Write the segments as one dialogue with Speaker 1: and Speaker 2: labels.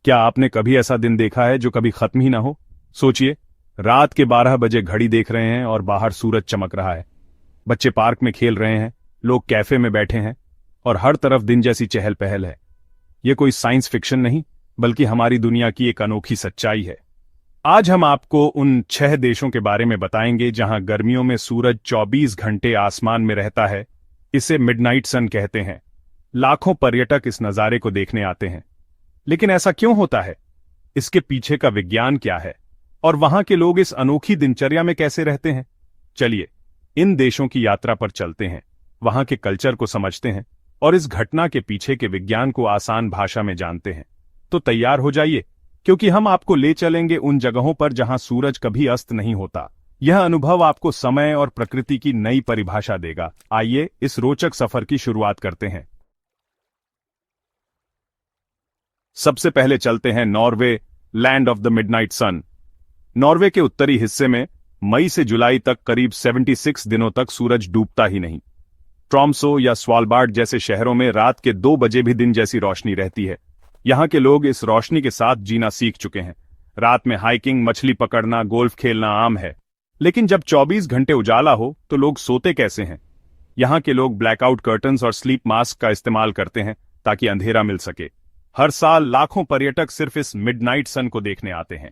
Speaker 1: क्या आपने कभी ऐसा दिन देखा है जो कभी खत्म ही ना हो? सोचिए, रात के 12 बजे घड़ी देख रहे हैं और बाहर सूरज चमक रहा है। बच्चे पार्क में खेल रहे हैं, लोग कैफे में बैठे हैं और हर तरफ दिन जैसी चहल पहल है। ये कोई साइंस फिक्शन नहीं, बल्कि हमारी दुनिया की एक अनोखी सच्चाई है। आज हम आपको उन 6 देशों के बारे में बताएंगे जहां गर्मियों में सूरज 24 घंटे आसमान में रहता है। इसे मिडनाइट सन कहते हैं। लाखों पर्यटक इस नज़ारे को देखने आते हैं। लेकिन ऐसा क्यों होता है? इसके पीछे का विज्ञान क्या है और वहां के लोग इस अनोखी दिनचर्या में कैसे रहते हैं? चलिए इन देशों की यात्रा पर चलते हैं, वहां के कल्चर को समझते हैं और इस घटना के पीछे के विज्ञान को आसान भाषा में जानते हैं। तो तैयार हो जाइए, क्योंकि हम आपको ले चलेंगे उन जगहों पर जहां सूरज कभी अस्त नहीं होता। यह अनुभव आपको समय और प्रकृति की नई परिभाषा देगा। आइए इस रोचक सफर की शुरुआत करते हैं। सबसे पहले चलते हैं Norway, land of the midnight sun. Norway के उत्तरी हिस्से में मई से जुलाई तक करीब 76 दिनों तक सूरज डूबता ही नहीं। ट्रॉम्सो या स्वालबार्ड जैसे शहरों में रात के 2 बजे भी दिन जैसी रोशनी रहती है। यहां के लोग इस रोशनी के साथ जीना सीख चुके हैं। रात में हाइकिंग, मछली पकड़ना, गोल्फ खेलना आम है। लेकिन जब 24 घंटे उजाला हो तो लोग सोते कैसे हैं? यहां के लोग ब्लैकआउट कर्टन्स और स्लीप मास्क का इस्तेमाल करते हैं ताकि अंधेरा मिल सके। हर साल लाखों पर्यटक सिर्फ इस मिडनाइट सन को देखने आते हैं।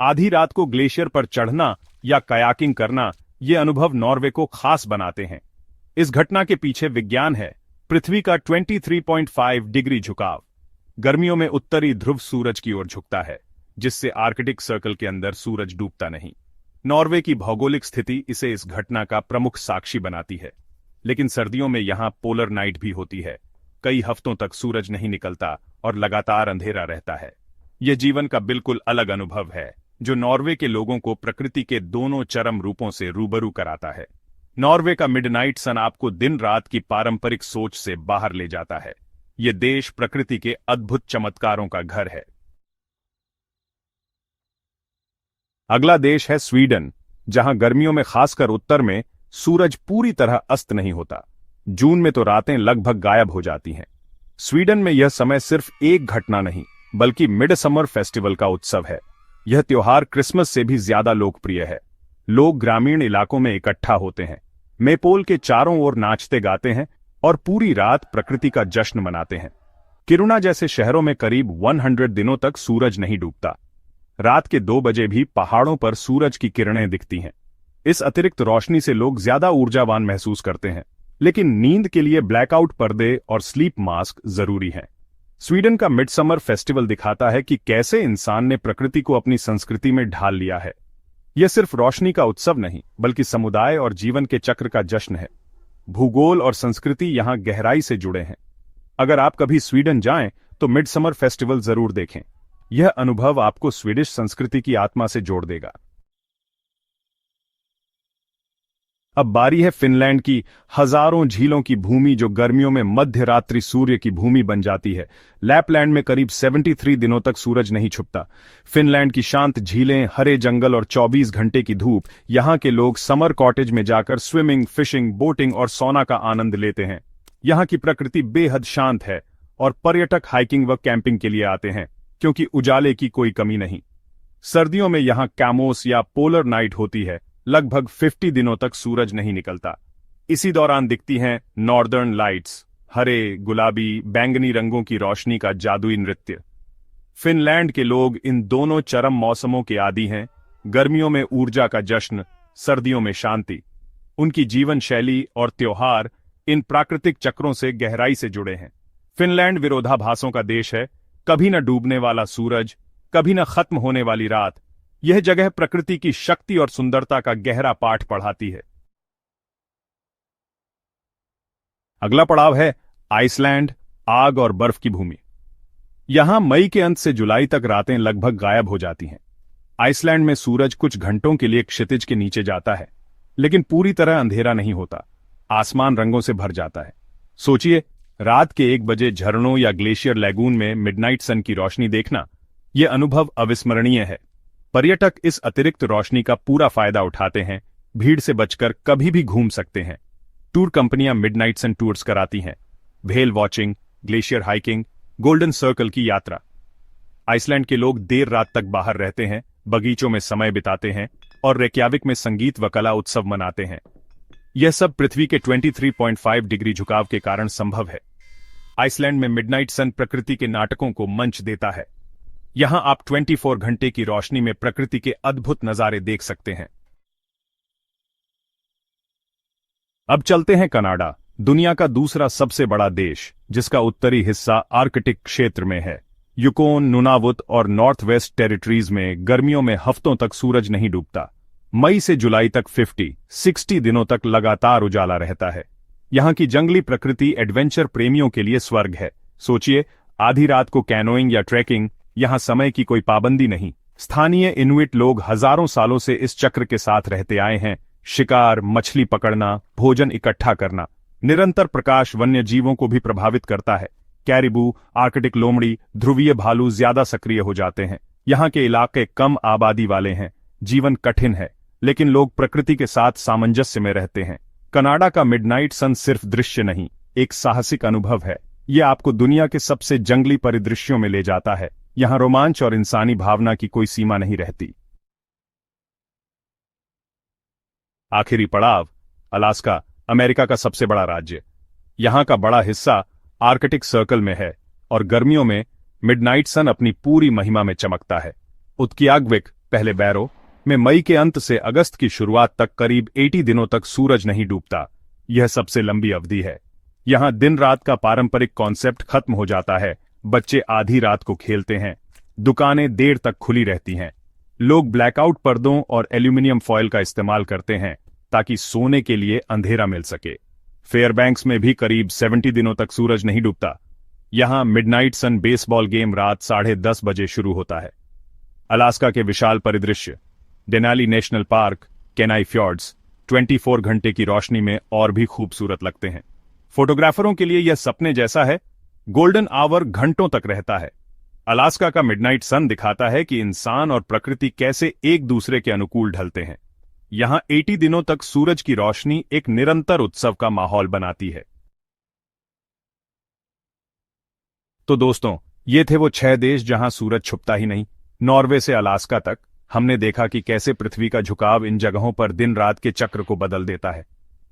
Speaker 1: आधी रात को ग्लेशियर पर चढ़ना या कयाकिंग करना, ये अनुभव नॉर्वे को खास बनाते हैं। इस घटना के पीछे विज्ञान है। पृथ्वी का 23.5 डिग्री झुकाव। गर्मियों में उत्तरी ध्रुव सूरज की ओर झुकता है, जिससे आर्कटिक सर्कल के अंदर सूरज डूबता नहीं। नॉर्वे की भौगोलिक स्थिति इसे इस घटना का प्रमुख साक्षी बनाती है। लेकिन सर्दियों में यहां पोलर नाइट भी होती है। कई हफ्तों तक सूरज नहीं निकलता और लगातार अंधेरा रहता है। यह जीवन का बिल्कुल अलग अनुभव है, जो नॉर्वे के लोगों को प्रकृति के दोनों चरम रूपों से रूबरू कराता है। नॉर्वे का मिडनाइट सन आपको दिन रात की पारंपरिक सोच से बाहर ले जाता है। यह देश प्रकृति के अद्भुत चमत्कारों का घर है। अगला देश है स्वीडन, जहां गर्मियों में खासकर उत्तर में सूरज पूरी तरह अस्त नहीं होता। जून में तो रातें लगभग गायब हो जाती हैं। स्वीडन में यह समय सिर्फ एक घटना नहीं, बल्कि मिडसमर फेस्टिवल का उत्सव है। यह त्योहार क्रिसमस से भी ज्यादा लोकप्रिय है। लोग ग्रामीण इलाकों में इकट्ठा होते हैं, मेपोल के चारों ओर नाचते गाते हैं और पूरी रात प्रकृति का जश्न मनाते हैं। किरुना जैसे शहरों में करीब 100 दिनों तक सूरज नहीं डूबता। रात के 2 बजे भी पहाड़ों पर सूरज की किरणें दिखती हैं। इस अतिरिक्त रोशनी से लोग ज्यादा ऊर्जावान महसूस करते हैं। लेकिन नींद के लिए ब्लैकआउट पर्दे और स्लीप मास्क जरूरी हैं। स्वीडन का मिडसमर फेस्टिवल दिखाता है कि कैसे इंसान ने प्रकृति को अपनी संस्कृति में ढाल लिया है। यह सिर्फ रोशनी का उत्सव नहीं, बल्कि समुदाय और जीवन के चक्र का जश्न है। भूगोल और संस्कृति यहां गहराई से जुड़े हैं। अगर आप कभी स्वीडन जाएं तो मिडसमर फेस्टिवल जरूर देखें। यह अनुभव आपको स्वीडिश संस्कृति की आत्मा से जोड़ देगा। अब बारी है फिनलैंड की। हजारों झीलों की भूमि जो गर्मियों में मध्य रात्रि सूर्य की भूमि बन जाती है। लैपलैंड में करीब 73 दिनों तक सूरज नहीं छुपता। फिनलैंड की शांत झीलें, हरे जंगल और 24 घंटे की धूप। यहां के लोग समर कॉटेज में जाकर स्विमिंग, फिशिंग, बोटिंग और सौना का आनंद लेते हैं। यहां की प्रकृति बेहद शांत है और पर्यटक हाइकिंग व कैंपिंग के लिए आते हैं, क्योंकि उजाले की कोई कमी नहीं। सर्दियों में यहां कैमोस या पोलर नाइट होती है। लगभग 50 दिनों तक सूरज नहीं निकलता। इसी दौरान दिखती हैं नॉर्दर्न लाइट्स, हरे, गुलाबी, बैंगनी रंगों की रोशनी का जादुई नृत्य। फिनलैंड के लोग इन दोनों चरम मौसमों के आदी हैं। गर्मियों में ऊर्जा का जश्न, सर्दियों में शांति। उनकी जीवन शैली और त्योहार इन प्राकृतिक चक्रों से गहराई से जुड़े हैं। फिनलैंड विरोधाभासों का देश है। कभी न डूबने वाला सूरज, कभी न खत्म होने वाली रात। यह जगह प्रकृति की शक्ति और सुंदरता का गहरा पाठ पढ़ाती है। अगला पड़ाव है आइसलैंड, आग और बर्फ की भूमि। यहां मई के अंत से जुलाई तक रातें लगभग गायब हो जाती हैं। आइसलैंड में सूरज कुछ घंटों के लिए क्षितिज के नीचे जाता है, लेकिन पूरी तरह अंधेरा नहीं होता। आसमान रंगों से भर जाता है। सोचिए, रात के 1 बजे झरनों या ग्लेशियर लैगून में मिडनाइट सन की रोशनी देखना। यह अनुभव अविस्मरणीय है। पर्यटक इस अतिरिक्त रोशनी का पूरा फायदा उठाते हैं। भीड़ से बचकर कभी भी घूम सकते हैं। टूर कंपनियां मिडनाइट सन टूर्स कराती हैं। Whale watching, glacier hiking, golden circle की यात्रा। आइसलैंड के लोग देर रात तक बाहर रहते हैं, बगीचों में समय बिताते हैं और रेक्याविक में संगीत व कला उत्सव मनाते हैं। यह सब पृथ्वी के 23.5 डिग्री झुकाव के कारण संभव है। आइसलैंड में मिडनाइट सन प्रकृति के नाटकों को मंच देता है। यहां आप 24 घंटे की रोशनी में प्रकृति के अद्भुत नजारे देख सकते हैं। अब चलते हैं कनाडा, दुनिया का दूसरा सबसे बड़ा देश, जिसका उत्तरी हिस्सा आर्कटिक क्षेत्र में है। युकोन, नुनावुत और नॉर्थ वेस्ट टेरिटरीज में गर्मियों में हफ्तों तक सूरज नहीं डूबता। मई से जुलाई तक 50-60 दिनों तक लगातार उजाला रहता है। यहां की जंगली प्रकृति एडवेंचर प्रेमियों के लिए स्वर्ग है। सोचिए, आधी रात को कैनोइंग या ट्रैकिंग, यहां समय की कोई पाबंदी नहीं। स्थानीय इनुइट लोग हजारों सालों से इस चक्र के साथ रहते आए हैं। शिकार, मछली पकड़ना, भोजन इकट्ठा करना। निरंतर प्रकाश वन्य जीवों को भी प्रभावित करता है। कैरिबू, आर्कटिक लोमड़ी, ध्रुवीय भालू ज्यादा सक्रिय हो जाते हैं। यहाँ के इलाके कम आबादी वाले हैं, जीवन कठिन है, लेकिन लोग प्रकृति के साथ सामंजस्य में रहते हैं। कनाडा का मिडनाइट सन सिर्फ दृश्य नहीं, एक साहसिक अनुभव है। यह आपको दुनिया के सबसे जंगली परिदृश्यों में ले जाता है। यहाँ रोमांच और इंसानी भावना की कोई सीमा नहीं रहती। आखिरी पड़ाव, अलास्का, अमेरिका का सबसे बड़ा राज्य। यहां का बड़ा हिस्सा आर्कटिक सर्कल में है और गर्मियों में मिडनाइट सन अपनी पूरी महिमा में चमकता है। उत्कियागविक, पहले बैरो, में मई के अंत से अगस्त की शुरुआत तक करीब 80 दिनों तक सूरज नहीं डूबता। यह सबसे लंबी अवधि है। यहां दिन रात का पारंपरिक कॉन्सेप्ट खत्म हो जाता है। बच्चे आधी रात को खेलते हैं, दुकानें देर तक खुली रहती हैं। लोग ब्लैकआउट पर्दों और एल्यूमिनियम फॉयल का इस्तेमाल करते हैं ताकि सोने के लिए अंधेरा मिल सके। फेयरबैंक्स में भी करीब 70 दिनों तक सूरज नहीं डूबता। यहां मिडनाइट सन बेसबॉल गेम रात 10:30 बजे शुरू होता है। अलास्का के विशाल परिदृश्य, डेनाली नेशनल पार्क, केनाई फ्यॉर्ड्स, 24 घंटे की रोशनी में और भी खूबसूरत लगते हैं। फोटोग्राफरों के लिए यह सपने जैसा है। गोल्डन आवर घंटों तक रहता है। अलास्का का मिडनाइट सन दिखाता है कि इंसान और प्रकृति कैसे एक दूसरे के अनुकूल ढलते हैं। यहां 80 दिनों तक सूरज की रोशनी एक निरंतर उत्सव का माहौल बनाती है। तो दोस्तों, ये थे वो 6 देश जहां सूरज छुपता ही नहीं। नॉर्वे से अलास्का तक हमने देखा कि कैसे पृथ्वी का झुकाव इन जगहों पर दिन रात के चक्र को बदल देता है।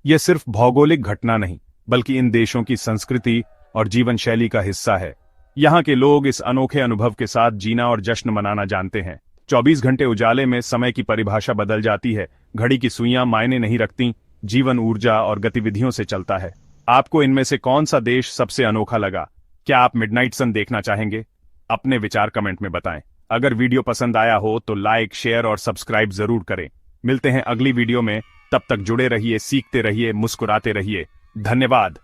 Speaker 1: यह सिर्फ भौगोलिक घटना नहीं, बल्कि इन देशों की संस्कृति और जीवन शैली का हिस्सा है। यहाँ के लोग इस अनोखे अनुभव के साथ जीना और जश्न मनाना जानते हैं। 24 घंटे उजाले में समय की परिभाषा बदल जाती है। घड़ी की सुइयां मायने नहीं रखती। जीवन ऊर्जा और गतिविधियों से चलता है। आपको इनमें से कौन सा देश सबसे अनोखा लगा? क्या आप मिडनाइट सन देखना चाहेंगे? अपने विचार कमेंट में बताएं। अगर वीडियो पसंद आया हो तो लाइक, शेयर और सब्सक्राइब जरूर करें। मिलते हैं अगली वीडियो में। तब तक जुड़े रहिए, सीखते रहिए, मुस्कुराते रहिए। धन्यवाद।